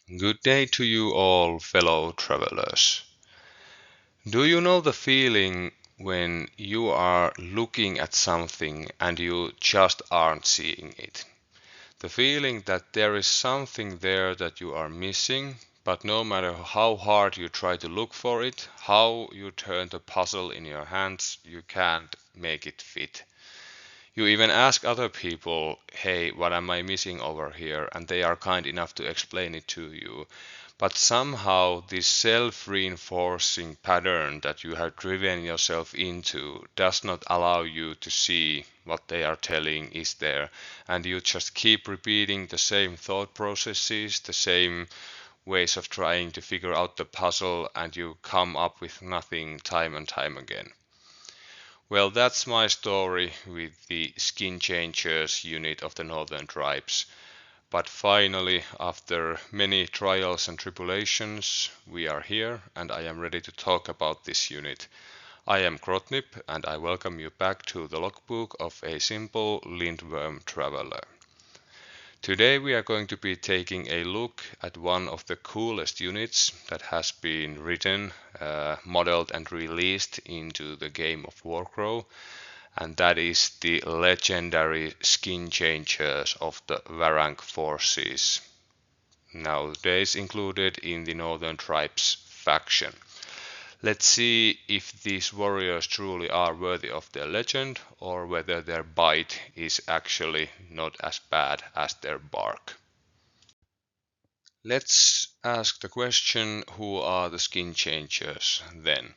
Good day to you all, fellow travelers. Do you know the feeling when you are looking at something and you just aren't seeing it? The feeling that there is something there that you are missing, but no matter how hard you try to look for it, how you turn the puzzle in your hands, you can't make it fit. You even ask other people, hey, what am I missing over here? And they are kind enough to explain it to you. But somehow this self-reinforcing pattern that you have driven yourself into does not allow you to see what they are telling is there. And you just keep repeating the same thought processes, the same ways of trying to figure out the puzzle, and you come up with nothing time and time again. Well, that's my story with the Skin Changers unit of the Northern Tribes. But finally, after many trials and tribulations, we are here and I am ready to talk about this unit. I am Krotnip and I welcome you back to the logbook of a simple lindworm traveler. Today we are going to be taking a look at one of the coolest units that has been written, modeled and released into the game of Warcrow, and that is the legendary skin changers of the Varank forces, nowadays included in the Northern Tribes faction. Let's see if these warriors truly are worthy of their legend or whether their bite is actually not as bad as their bark. Let's ask the question, who are the skin changers then?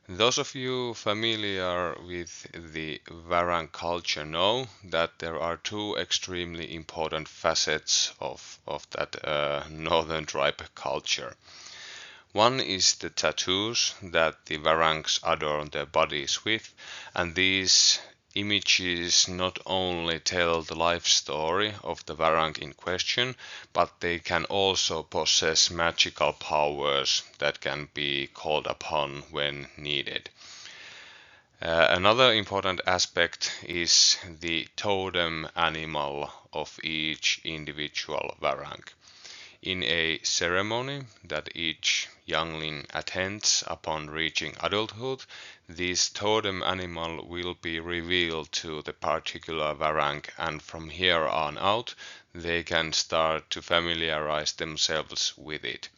Those of you familiar with the Varank culture know that there are two extremely important facets of that northern tribe culture. One is the tattoos that the Varanks adorn their bodies with, and these images not only tell the life story of the Varank in question, but they can also possess magical powers that can be called upon when needed. Another important aspect is the totem animal of each individual Varank. In a ceremony that each youngling attends upon reaching adulthood, this totem animal will be revealed to the particular Varank, and from here on out, they can start to familiarize themselves with it.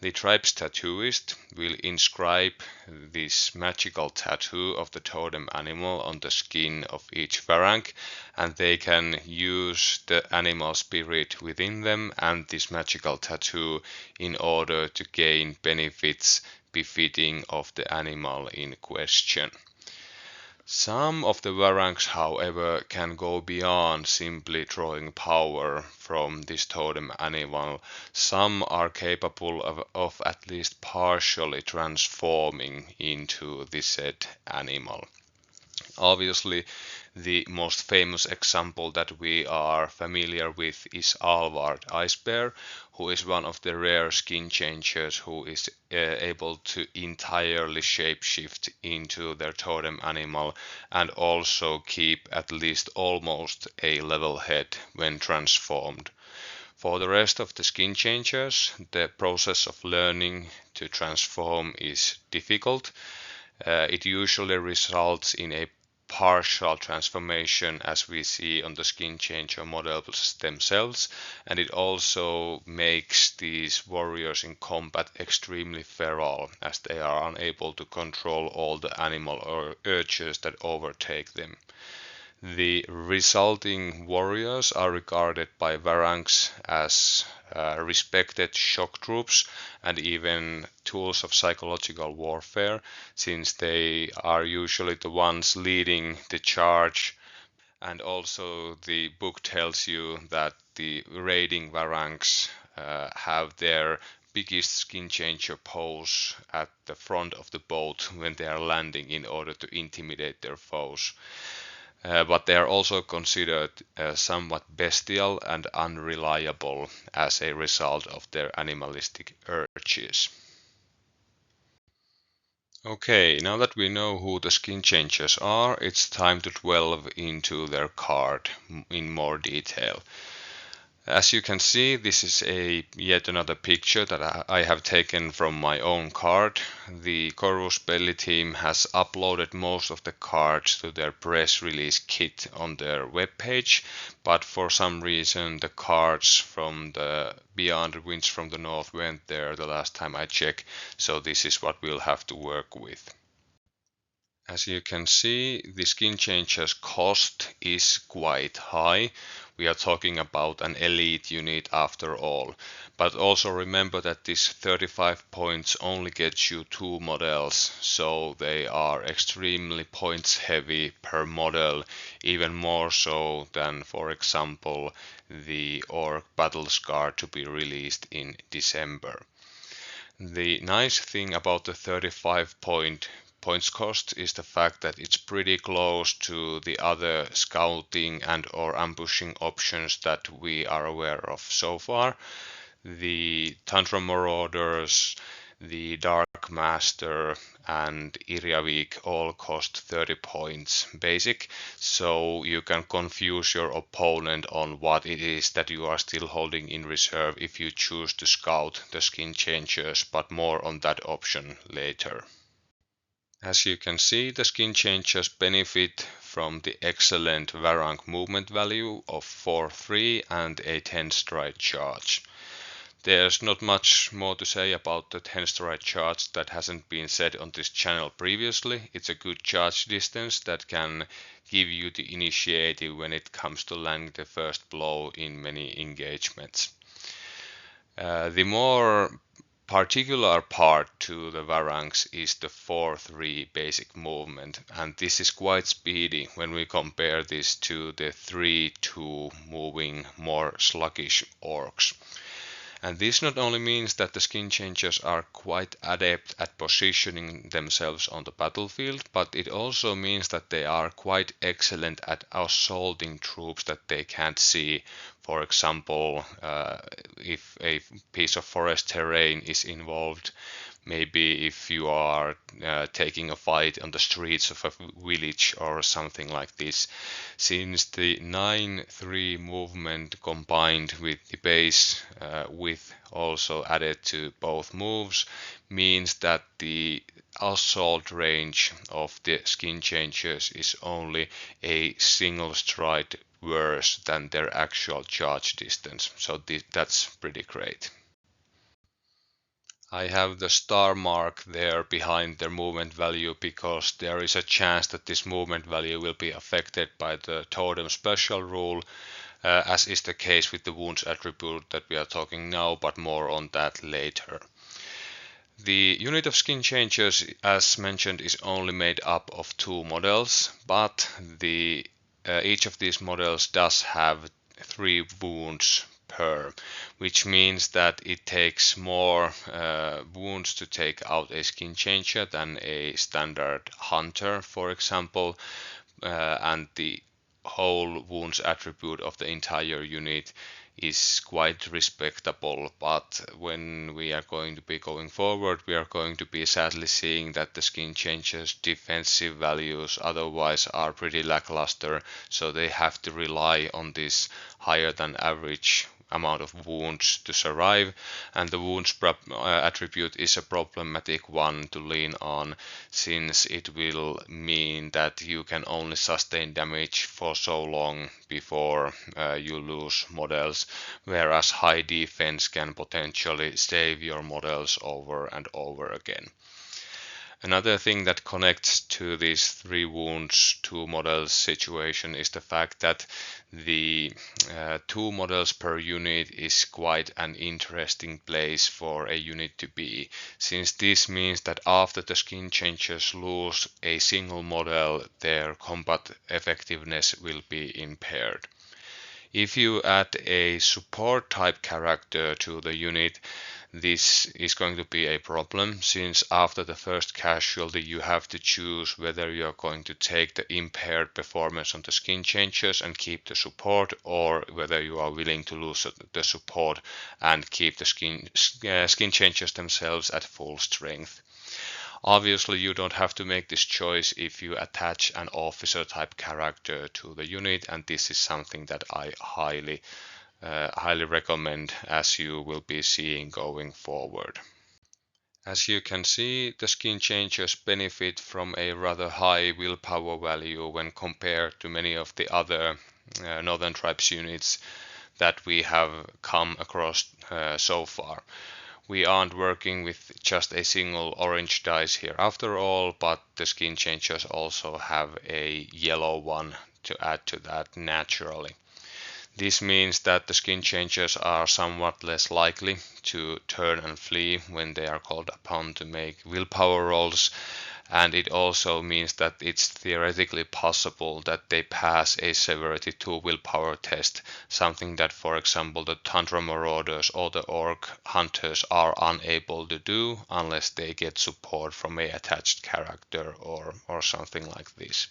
The tribe's tattooist will inscribe this magical tattoo of the totem animal on the skin of each varank, and they can use the animal spirit within them and this magical tattoo in order to gain benefits befitting of the animal in question. Some of the varanks, however, can go beyond simply drawing power from this totem animal. Some are capable of at least partially transforming into the said animal. Obviously, the most famous example that we are familiar with is Alvard Ice Bear, who is one of the rare skin changers who is able to entirely shapeshift into their totem animal and also keep at least almost a level head when transformed. For the rest of the skin changers, the process of learning to transform is difficult. It usually results in a partial transformation as we see on the skin changer models themselves, and it also makes these warriors in combat extremely feral as they are unable to control all the animal urges that overtake them. The resulting warriors are regarded by Varanks as respected shock troops and even tools of psychological warfare, since they are usually the ones leading the charge. And also, the book tells you that the raiding Varanks have their biggest skin changer pose at the front of the boat when they are landing in order to intimidate their foes. But they are also considered somewhat bestial and unreliable as a result of their animalistic urges. Okay, now that we know who the skin changers are, it's time to delve into their card in more detail. As you can see, this is yet another picture that I have taken from my own card. The Chorus Belly team has uploaded most of the cards to their press release kit on their webpage, but for some reason the cards from the Beyond Winds from the North weren't there the last time I checked, so this is what we'll have to work with. As you can see, the skin changer's cost is quite high. We are talking about an elite unit after all. But also remember that this 35 points only gets you 2 models, so they are extremely points heavy per model, even more so than, for example, the Orc Battle Scar to be released in December. The nice thing about the 35 points cost is the fact that it's pretty close to the other scouting and or ambushing options that we are aware of so far. The Tundra Marauders, the Dark Master and Iriavik all cost 30 points basic, so you can confuse your opponent on what it is that you are still holding in reserve if you choose to scout the skin changers, but more on that option later. As you can see, the skin changers benefit from the excellent varank movement value of 4-3 and a 10 stride charge. There's not much more to say about the 10 stride charge that hasn't been said on this channel previously. It's a good charge distance that can give you the initiative when it comes to landing the first blow in many engagements. The more particular part to the varanks is the 4-3 basic movement, and this is quite speedy when we compare this to the 3-2 moving more sluggish orcs. And this not only means that the skin changers are quite adept at positioning themselves on the battlefield, but it also means that they are quite excellent at assaulting troops that they can't see. For example, if a piece of forest terrain is involved, maybe if you are taking a fight on the streets of a village or something like this. Since the 9-3 movement combined with the base width also added to both moves means that the assault range of the skin changers is only a single stride worse than their actual charge distance, so that's pretty great. I have the star mark there behind their movement value because there is a chance that this movement value will be affected by the totem special rule, as is the case with the wounds attribute that we are talking now, but more on that later. The unit of skin changers, as mentioned, is only made up of 2 models, but each of these models does have 3 wounds per, which means that it takes more wounds to take out a skin changer than a standard hunter, for example, and the whole wounds attribute of the entire unit is quite respectable, but when we are going to be going forward, we are going to be sadly seeing that the skin changers defensive values otherwise are pretty lackluster, so they have to rely on this higher than average amount of wounds to survive, and the wounds attribute is a problematic one to lean on, since it will mean that you can only sustain damage for so long before you lose models, whereas high defense can potentially save your models over and over again. Another thing that connects to these 3 wounds, 2 models situation is the fact that the 2 models per unit is quite an interesting place for a unit to be, since this means that after the skin changers lose a single model, their combat effectiveness will be impaired. If you add a support type character to the unit, this is going to be a problem, since after the first casualty you have to choose whether you are going to take the impaired performance on the skin changers and keep the support, or whether you are willing to lose the support and keep the skin changers themselves at full strength. Obviously, you don't have to make this choice if you attach an officer type character to the unit, and this is something that I highly highly recommend, as you will be seeing going forward. As you can see, the skin changers benefit from a rather high willpower value when compared to many of the other Northern Tribes units that we have come across so far. We aren't working with just a single orange dice here after all, but the skin changers also have a yellow one to add to that naturally. This means that the skin changers are somewhat less likely to turn and flee when they are called upon to make willpower rolls, and it also means that it's theoretically possible that they pass a severity 2 willpower test, something that, for example, the Tundra Marauders or the Orc Hunters are unable to do unless they get support from a attached character or something like this.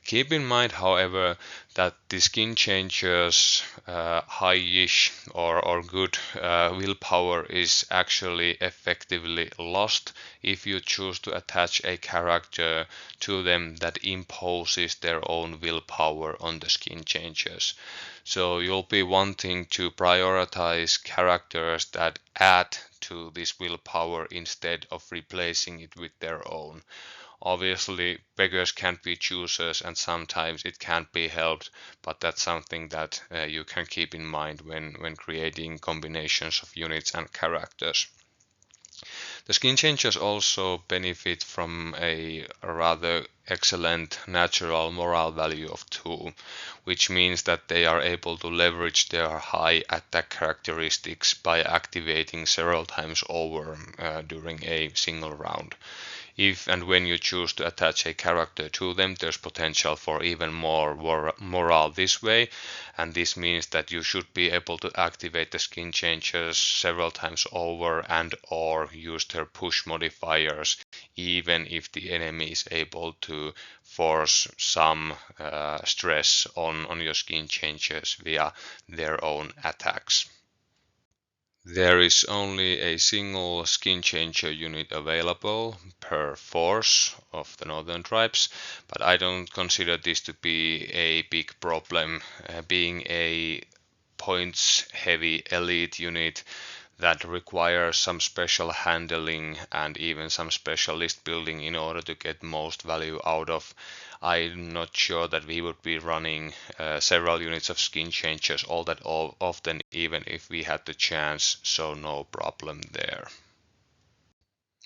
Keep in mind, however, that the skin changers high-ish or good willpower is actually effectively lost if you choose to attach a character to them that imposes their own willpower on the skin changers. So you'll be wanting to prioritize characters that add to this willpower instead of replacing it with their own. Obviously, beggars can't be choosers, and sometimes it can't be helped, but that's something that you can keep in mind when creating combinations of units and characters. The skin changers also benefit from a rather excellent natural moral value of 2, which means that they are able to leverage their high attack characteristics by activating several times over during a single round. If and when you choose to attach a character to them, there's potential for even more morale this way, and this means that you should be able to activate the skin changers several times over and or use their push modifiers even if the enemy is able to force some stress on your skin changers via their own attacks. There is only a single skin changer unit available per force of the Northern Tribes, but I don't consider this to be a big problem. Being a points heavy elite unit that requires some special handling and even some special list building in order to get most value out of. I'm not sure that we would be running several units of skin changers all that often, even if we had the chance, so no problem there.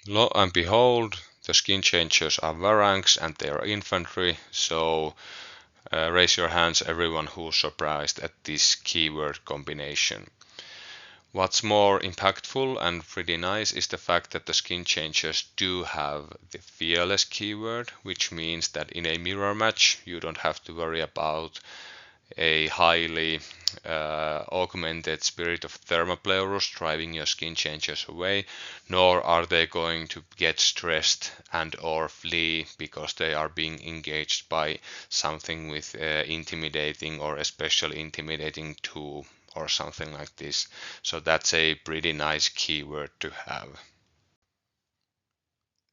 Lo and behold, the skin changers are varanks and they are infantry, so raise your hands everyone who's surprised at this keyword combination. What's more impactful and pretty nice is the fact that the skin changers do have the fearless keyword, which means that in a mirror match you don't have to worry about a highly augmented spirit of Thermopleurus driving your skin changers away, nor are they going to get stressed and or flee because they are being engaged by something with intimidating or especially intimidating 2 or something like this. So that's a pretty nice keyword to have.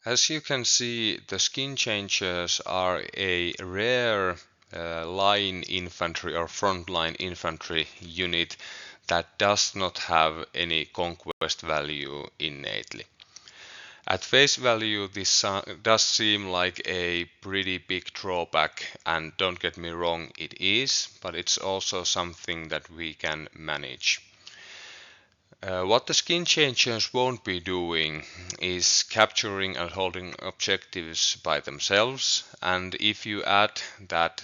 As you can see, the skin changers are a rare line infantry or frontline infantry unit that does not have any conquest value innately. At face value, this does seem like a pretty big drawback, and don't get me wrong, it is, but it's also something that we can manage. What the skin changers won't be doing is capturing and holding objectives by themselves, and if you add that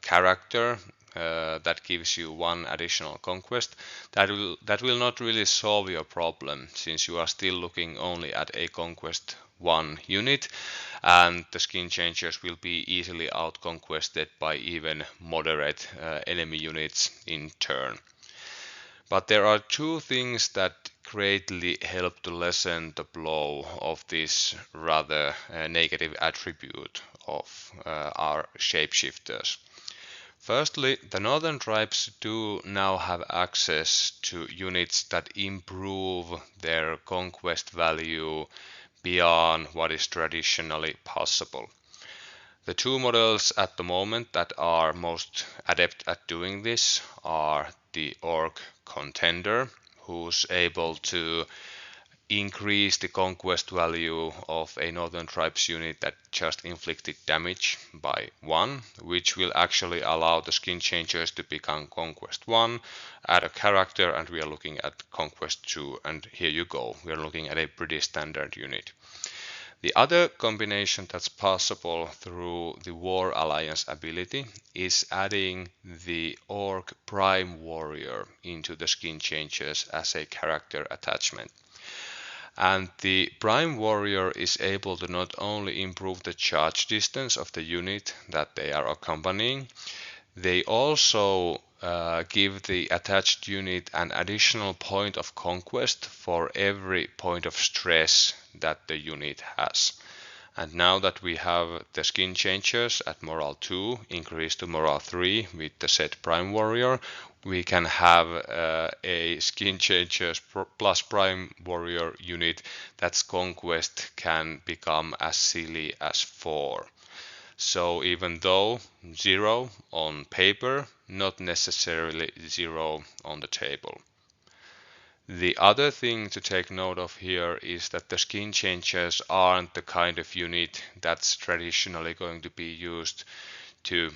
character that gives you 1 additional conquest, that will not really solve your problem, since you are still looking only at a conquest 1 unit, and the skin changers will be easily outconquested by even moderate enemy units in turn. But there are 2 things that greatly help to lessen the blow of this rather negative attribute of our shapeshifters. Firstly, the Northern Tribes do now have access to units that improve their conquest value beyond what is traditionally possible. The 2 models at the moment that are most adept at doing this are the orc contender, who's able to increase the conquest value of a Northern Tribes unit that just inflicted damage by 1, which will actually allow the skin changers to become Conquest 1, add a character, and we are looking at Conquest 2, and here you go, we are looking at a pretty standard unit. The other combination that's possible through the War Alliance ability is adding the Orc Prime Warrior into the skin changes as a character attachment. And the Prime Warrior is able to not only improve the charge distance of the unit that they are accompanying, they also give the attached unit an additional point of conquest for every point of stress that the unit has. And now that we have the skin changers at morale 2 increased to morale 3 with the set Prime Warrior, we can have a skin changers plus Prime Warrior unit that's conquest can become as silly as 4. So even though 0 on paper, not necessarily 0 on the table. The other thing to take note of here is that the skin changers aren't the kind of unit that's traditionally going to be used to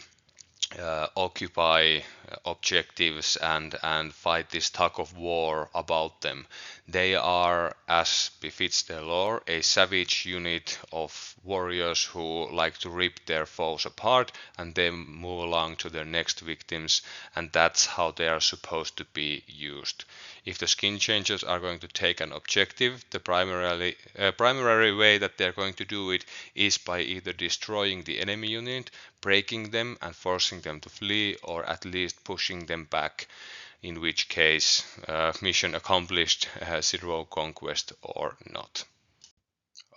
occupy objectives and fight this tug of war about them. They are, as befits their lore, a savage unit of warriors who like to rip their foes apart and then move along to their next victims, and that's how they are supposed to be used. If the skin changers are going to take an objective, the primary way that they're going to do it is by either destroying the enemy unit, breaking them and forcing them to flee, or at least pushing them back, in which case mission accomplished, 0 conquest or not.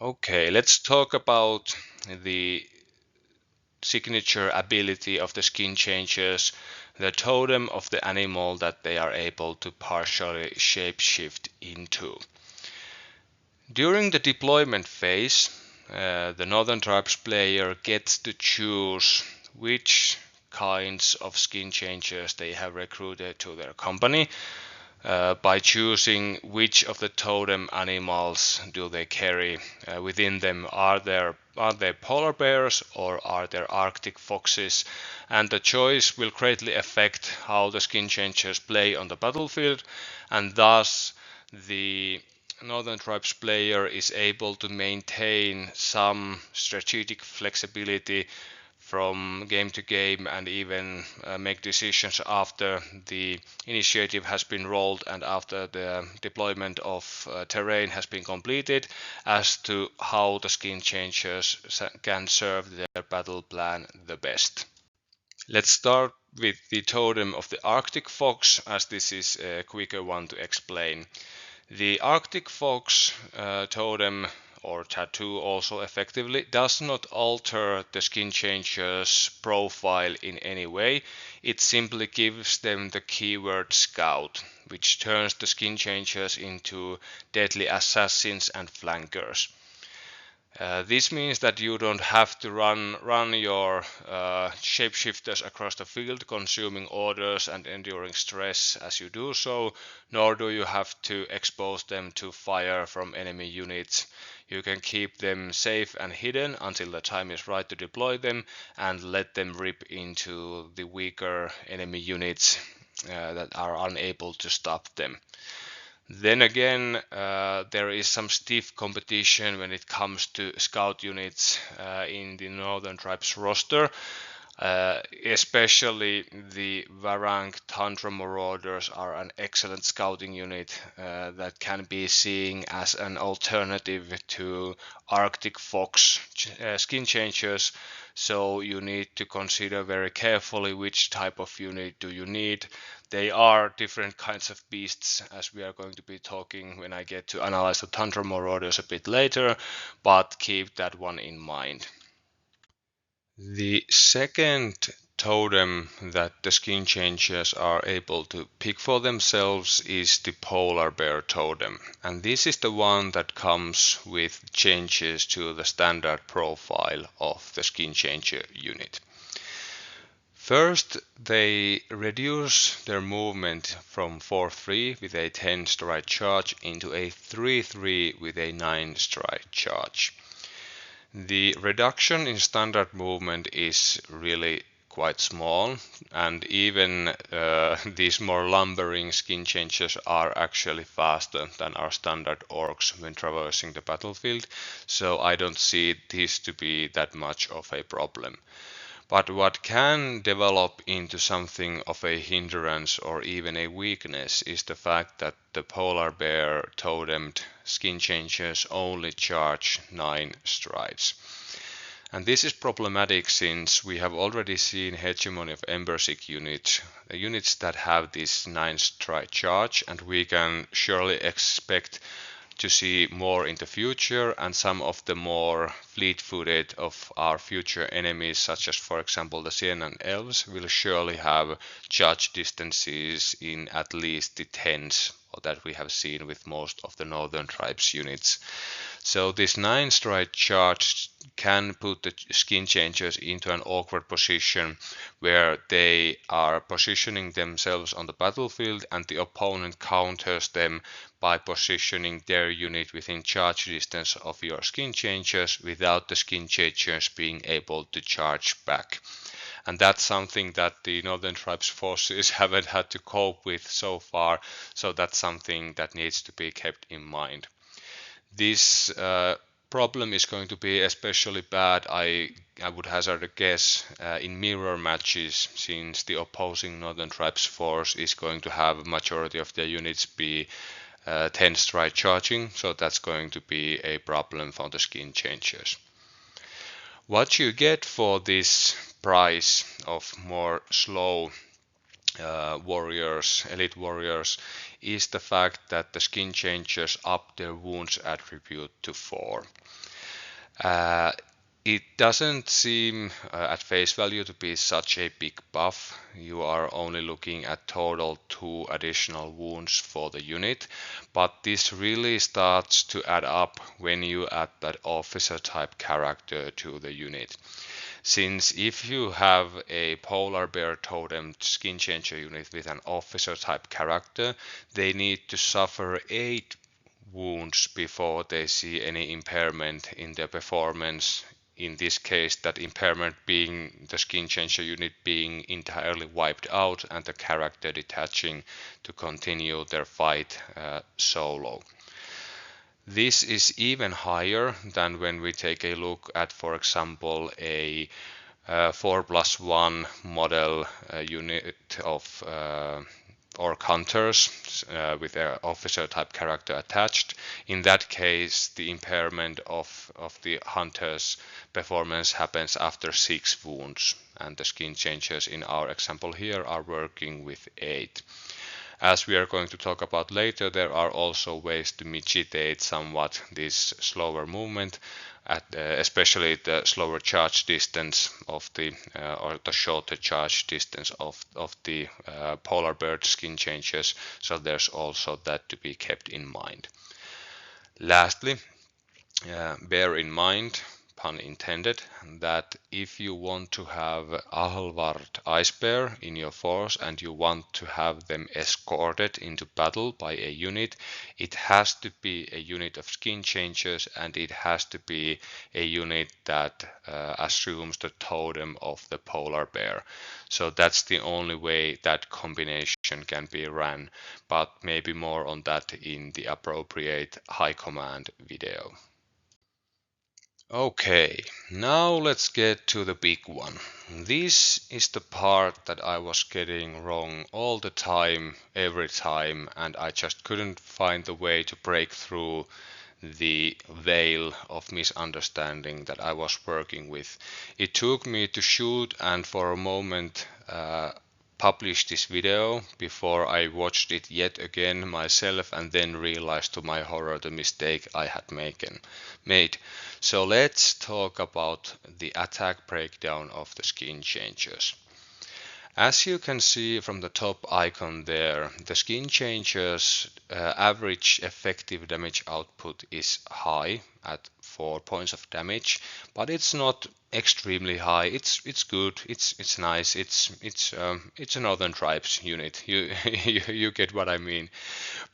Okay, let's talk about the signature ability of the skin changers, the totem of the animal that they are able to partially shapeshift into. During the deployment phase, the Northern Tribes player gets to choose which kinds of skin changers they have recruited to their company by choosing which of the totem animals do they carry within them. Are they polar bears or are there Arctic foxes? And the choice will greatly affect how the skin changers play on the battlefield, and thus the Northern Tribes player is able to maintain some strategic flexibility from game to game and even make decisions after the initiative has been rolled and after the deployment of terrain has been completed as to how the skin changers can serve their battle plan the best. Let's start with the totem of the Arctic fox, as this is a quicker one to explain. The Arctic fox totem or tattoo also effectively does not alter the skin changer's profile in any way. It simply gives them the keyword scout, which turns the skin changers into deadly assassins and flankers. This means that you don't have to run your shapeshifters across the field, consuming orders and enduring stress as you do so, nor do you have to expose them to fire from enemy units. You can keep them safe and hidden until the time is right to deploy them and let them rip into the weaker enemy units that are unable to stop them. Then again, there is some stiff competition when it comes to scout units in the Northern Tribes roster. Especially the varank Tundra Marauders are an excellent scouting unit that can be seen as an alternative to Arctic Fox skin changers. So you need to consider very carefully which type of unit do you need. They are different kinds of beasts, as we are going to be talking when I get to analyze the Tundra Marauders a bit later, but keep that one in mind. The second totem that the skin changers are able to pick for themselves is the polar bear totem, and this is the one that comes with changes to the standard profile of the skin changer unit. First, they reduce their movement from 4-3 with a 10 stride charge into a 3-3 with a 9 stride charge. The reduction in standard movement is really quite small, and even these more lumbering skin changes are actually faster than our standard orcs when traversing the battlefield, so I don't see this to be that much of a problem. But what can develop into something of a hindrance or even a weakness is the fact that the polar bear totemed skin changes only charge 9 strides. And this is problematic since we have already seen hegemony of Embersic units, units that have this 9 stride charge, and we can surely expect to see more in the future, and some of the more fleet-footed of our future enemies, such as for example the Sienan elves, will surely have charge distances in at least the tens that we have seen with most of the northern tribes units. So this 9 stride charge can put the skin changers into an awkward position where they are positioning themselves on the battlefield and the opponent counters them by positioning their unit within charge distance of your skin changers without the skin changers being able to charge back. And that's something that the Northern Tribes forces haven't had to cope with so far, so that's something that needs to be kept in mind. This problem is going to be especially bad, I would hazard a guess, in mirror matches, since the opposing Northern Tribes force is going to have majority of their units be 10 stride charging, so that's going to be a problem for the skin changers. What you get for this price of more slow warriors, elite warriors, is the fact that the skin changers up their wounds attribute to 4. It doesn't seem at face value to be such a big buff. You are only looking at total 2 additional wounds for the unit, but this really starts to add up when you add that officer type character to the unit. Since if you have a polar bear totem skin changer unit with an officer type character, they need to suffer 8 wounds before they see any impairment in their performance. In this case, that impairment being the skin changer unit being entirely wiped out and the character detaching to continue their fight solo. This is even higher than when we take a look at, for example, a 4+1 model unit of orc hunters with an officer type character attached. In that case, the impairment of the hunter's performance happens after 6 wounds, and the skin changers in our example here are working with 8. As we are going to talk about later, there are also ways to mitigate somewhat this slower movement, especially the slower charge distance of the or the shorter charge distance of the polar bird skin changes. So there's also that to be kept in mind. Lastly, bear in mind, pun intended, that if you want to have Ahlvard Ice Bear in your force and you want to have them escorted into battle by a unit, it has to be a unit of skin changers and it has to be a unit that assumes the totem of the polar bear. So that's the only way that combination can be ran, but maybe more on that in the appropriate high command video. Okay, now let's get to the big one. This is the part that I was getting wrong all the time, every time, and I just couldn't find the way to break through the veil of misunderstanding that I was working with. It took me to shoot and for a moment publish this video before I watched it yet again myself and then realized to my horror the mistake I had made. So let's talk about the attack breakdown of the skin changers. As you can see from the top icon there, the skin changer's average effective damage output is high at 4 points of damage, but it's not extremely high. It's good. It's nice. It's a Northern Tribes unit. You get what I mean.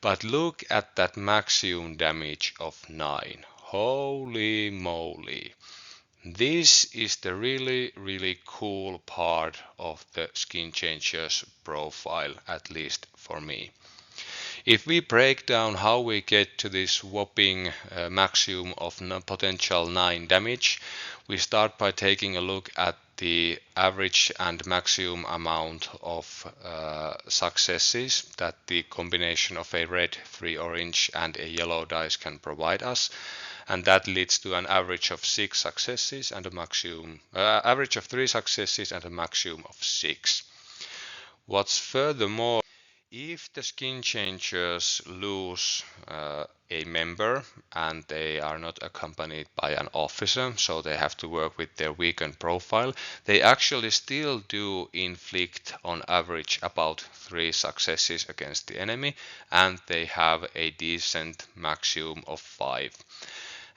But look at that maximum damage of 9. Holy moly! This is the really cool part of the skin changer's profile, at least for me. If we break down how we get to this whopping maximum of potential 9 damage, we start by taking a look at the average and maximum amount of successes that the combination of a red, 3 orange and a yellow dice can provide us, and that leads to an average of 6 successes and a maximum average of 3 successes and a maximum of 6. What's furthermore, if the skin changers lose a member and they are not accompanied by an officer, so they have to work with their weakened profile, they actually still do inflict on average about 3 successes against the enemy, and they have a decent maximum of 5.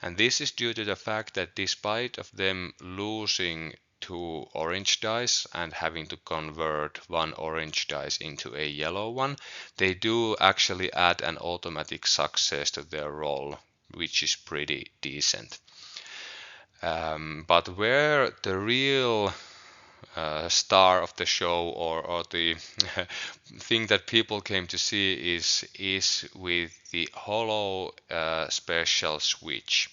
And this is due to the fact that despite of them losing 2 orange dice and having to convert 1 orange dice into a yellow one, they do actually add an automatic success to their roll, which is pretty decent. But where the real star of the show, or the thing that people came to see, is with the hollow special switch,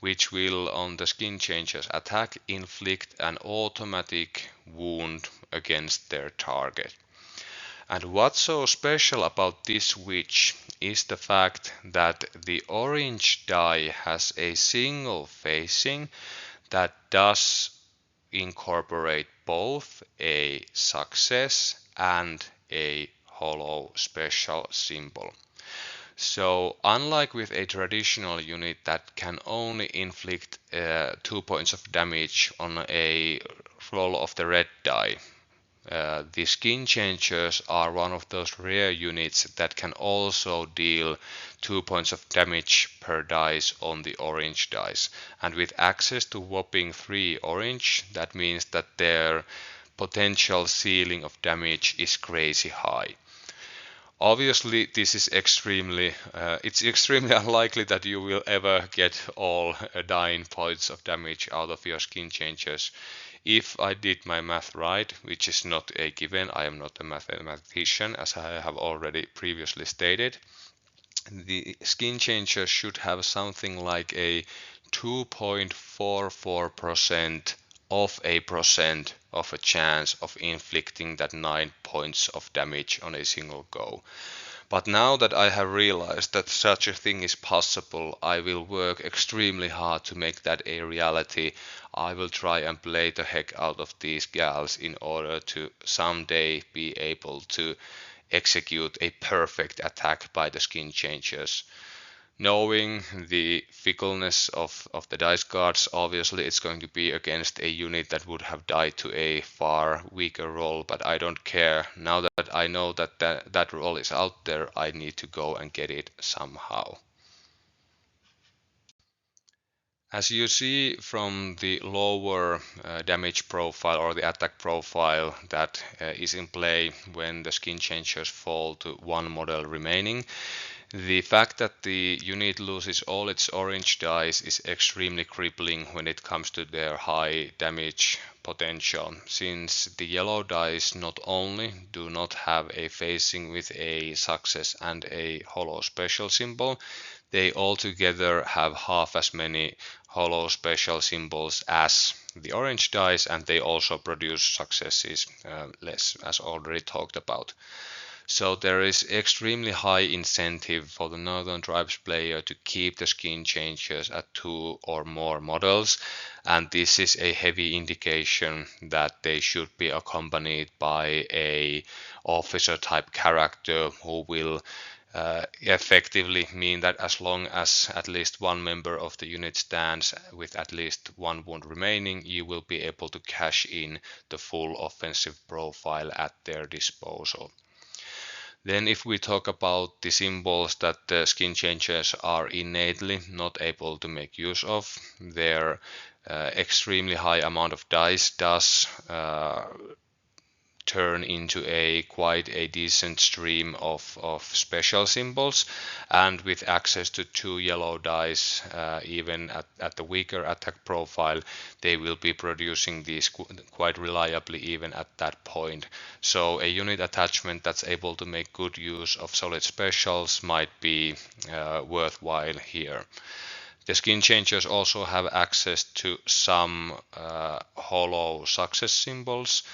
which will on the skin changer's attack inflict an automatic wound against their target. And what's so special about this switch is the fact that the orange die has a single facing that does incorporate both a success and a hollow special symbol. So unlike with a traditional unit that can only inflict 2 points of damage on a roll of the red die, the skin changers are one of those rare units that can also deal 2 points of damage per dice on the orange dice. And with access to whopping 3 orange, that means that their potential ceiling of damage is crazy high. Obviously, this is extremely unlikely that you will ever get all 9 points of damage out of your skin changers. If I did my math right, which is not a given, I am not a mathematician, as I have already previously stated, the skin changer should have something like a 2.44% of a percent of a chance of inflicting that 9 points of damage on a single go. But now that I have realized that such a thing is possible, I will work extremely hard to make that a reality. I will try and play the heck out of these gals in order to someday be able to execute a perfect attack by the skin changers. Knowing the fickleness of the dice cards, obviously it's going to be against a unit that would have died to a far weaker roll, but I don't care. Now that I know that roll is out there, I need to go and get it somehow. As you see from the lower damage profile or the attack profile that is in play when the skin changers fall to 1 model remaining, the fact that the unit loses all its orange dice is extremely crippling when it comes to their high damage potential, since the yellow dice not only do not have a facing with a success and a hollow special symbol, they altogether have half as many hollow special symbols as the orange dice, and they also produce successes less, as already talked about. So there is extremely high incentive for the Northern Tribes player to keep the skin changers at 2 or more models, and this is a heavy indication that they should be accompanied by a officer type character who will effectively mean that as long as at least one member of the unit stands with at least one wound remaining, you will be able to cash in the full offensive profile at their disposal. Then if we talk about the symbols that the skin changers are innately not able to make use of, their extremely high amount of dice does turn into quite a decent stream of special symbols, and with access to 2 yellow dice, even at the weaker attack profile, they will be producing these quite reliably even at that point. So a unit attachment that's able to make good use of solid specials might be worthwhile here. The skin changers also have access to some hollow success symbols.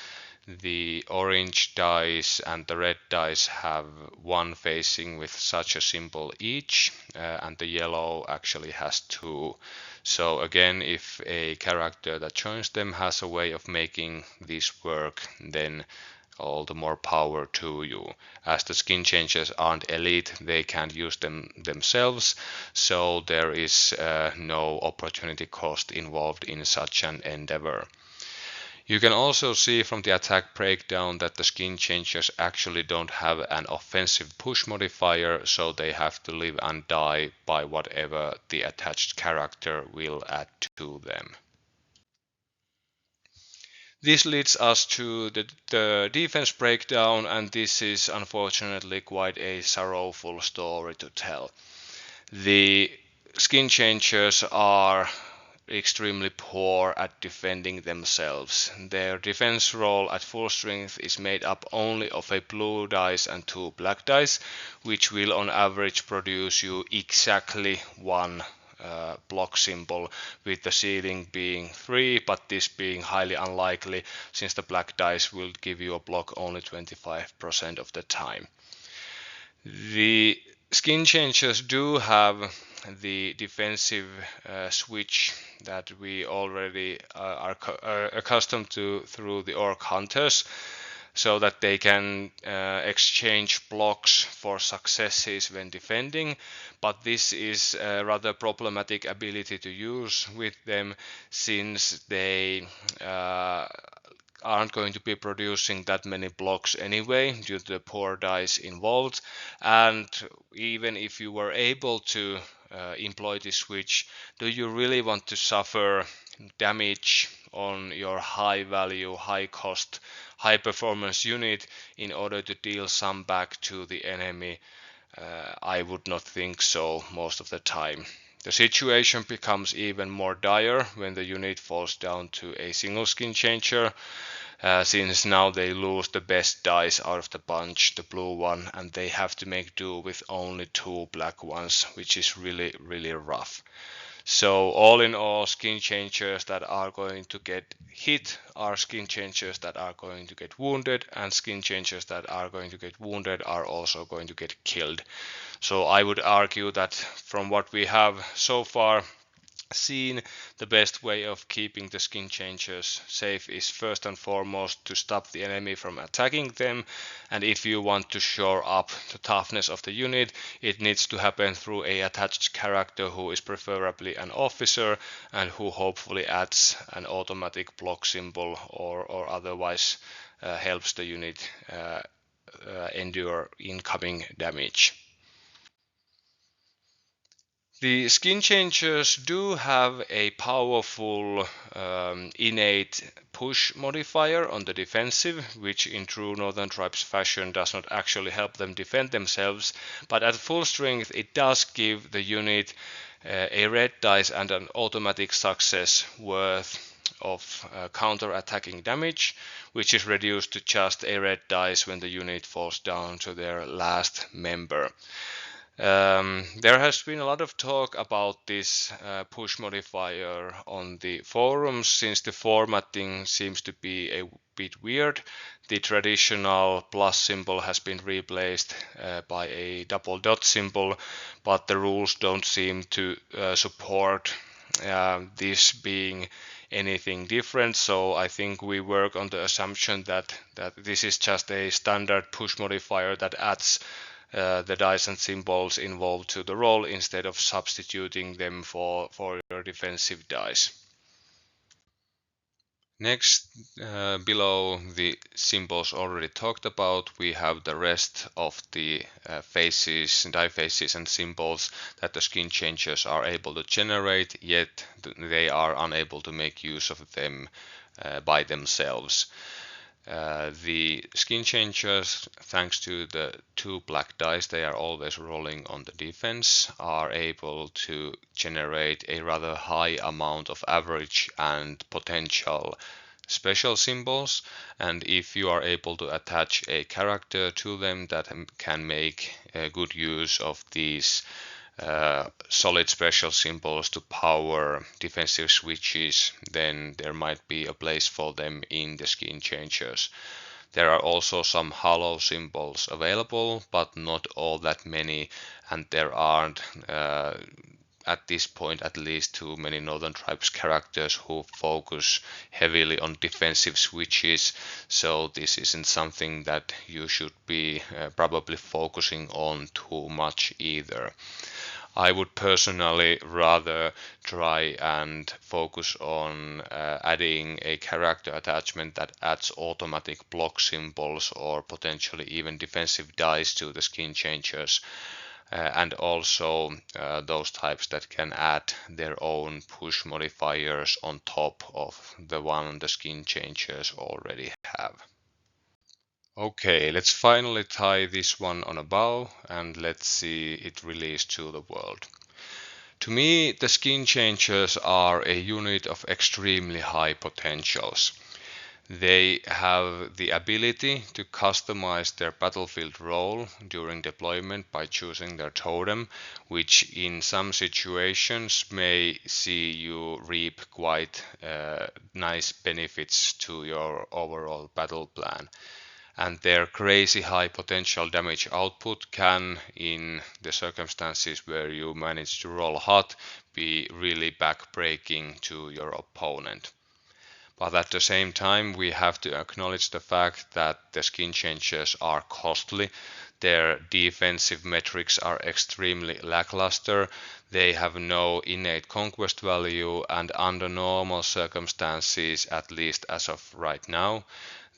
The orange dice and the red dice have one facing with such a symbol each, and the yellow actually has two. So again, if a character that joins them has a way of making this work, then all the more power to you. As the skin changers aren't elite, they can't use them themselves, so there is no opportunity cost involved in such an endeavor. You can also see from the attack breakdown that the skin changers actually don't have an offensive push modifier, so they have to live and die by whatever the attached character will add to them. This leads us to the defense breakdown, and this is unfortunately quite a sorrowful story to tell. The skin changers are extremely poor at defending themselves. Their defense roll at full strength is made up only of a blue dice and 2 black dice, which will on average produce you exactly one block symbol, with the ceiling being 3, but this being highly unlikely since the black dice will give you a block only 25% of the time. The skin changers do have the defensive switch that we already are accustomed to through the orc hunters, so that they can exchange blocks for successes when defending, but this is a rather problematic ability to use with them, since they aren't going to be producing that many blocks anyway due to the poor dice involved. And even if you were able to employ this switch, do you really want to suffer damage on your high value, high cost, high performance unit in order to deal some back to the enemy? I would not think so most of the time. The situation becomes even more dire when the unit falls down to a single skin changer, since now they lose the best dice out of the bunch, the blue one, and they have to make do with only 2 black ones, which is really, really rough. So all in all, skin changers that are going to get hit are skin changers that are going to get wounded, and skin changers that are going to get wounded are also going to get killed. So I would argue that from what we have so far seen, the best way of keeping the skin changers safe is first and foremost to stop the enemy from attacking them, and if you want to shore up the toughness of the unit, it needs to happen through a attached character who is preferably an officer and who hopefully adds an automatic block symbol or otherwise helps the unit endure incoming damage. The skin changers do have a powerful innate push modifier on the defensive, which in true Northern Tribes fashion does not actually help them defend themselves, but at full strength it does give the unit a red dice and an automatic success worth of counter-attacking damage, which is reduced to just a red dice when the unit falls down to their last member. There has been a lot of talk about this push modifier on the forums, since the formatting seems to be a bit weird. The traditional plus symbol has been replaced by a double dot symbol, but the rules don't seem to support this being anything different. So I think we work on the assumption that this is just a standard push modifier that adds the dice and symbols involved to the roll instead of substituting them for your defensive dice. Next, below the symbols already talked about, we have the rest of the faces, die faces and symbols that the skin changers are able to generate, yet they are unable to make use of them by themselves. The skin changers, thanks to the two black dice they are always rolling on the defense, are able to generate a rather high amount of average and potential special symbols, and if you are able to attach a character to them that can make good use of these solid special symbols to power defensive switches, then there might be a place for them in the skin changers. There are also some hollow symbols available, but not all that many, and there aren't at this point at least too many Northern Tribes characters who focus heavily on defensive switches, so this isn't something that you should be probably focusing on too much either. I would personally rather try and focus on adding a character attachment that adds automatic block symbols or potentially even defensive dice to the skin changers, and also those types that can add their own push modifiers on top of the one the skin changers already have. Okay, let's finally tie this one on a bow and let's see it released to the world. To me, the skin changers are a unit of extremely high potentials. They have the ability to customize their battlefield role during deployment by choosing their totem, which in some situations may see you reap quite nice benefits to your overall battle plan. And their crazy high potential damage output can, in the circumstances where you manage to roll hot, be really backbreaking to your opponent. But at the same time, we have to acknowledge the fact that the skin changers are costly. Their defensive metrics are extremely lackluster. They have no innate conquest value, and under normal circumstances, at least as of right now,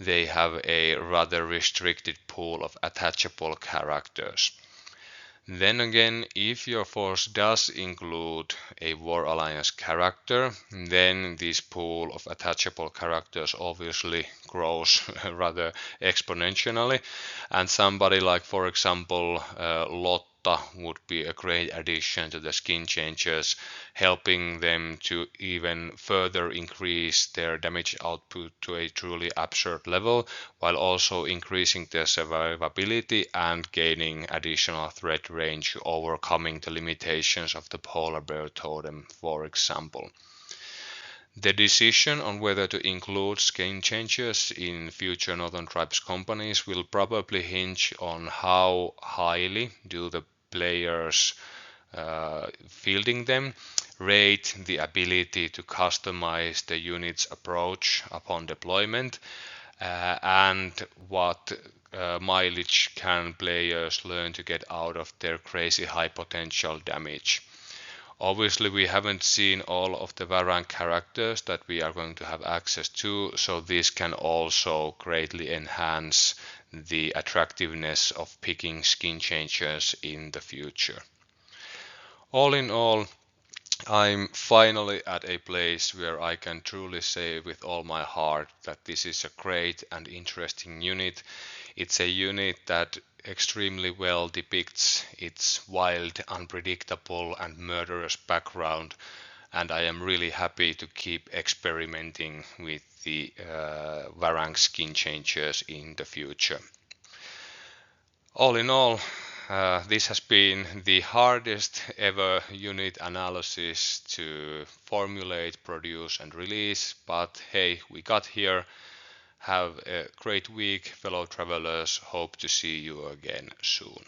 they have a rather restricted pool of attachable characters. Then again, if your force does include a War Alliance character, then this pool of attachable characters obviously grows rather exponentially, and somebody like, for example, Lotta would be a great addition to the skin changers, helping them to even further increase their damage output to a truly absurd level, while also increasing their survivability and gaining additional threat range, overcoming the limitations of the polar bear totem, for example. The decision on whether to include skin changes in future Northern Tribes companies will probably hinge on how highly do the players fielding them rate the ability to customize the unit's approach upon deployment, and what mileage can players learn to get out of their crazy high potential damage. Obviously, we haven't seen all of the varank characters that we are going to have access to, so this can also greatly enhance the attractiveness of picking skin changers in the future. All in all, I'm finally at a place where I can truly say with all my heart that this is a great and interesting unit. It's a unit that extremely well depicts its wild, unpredictable, and murderous background, and I am really happy to keep experimenting with the varank skin changers in the future. All in all, this has been the hardest ever unit analysis to formulate, produce, and release, but hey, we got here. Have a great week, fellow travelers. Hope to see you again soon.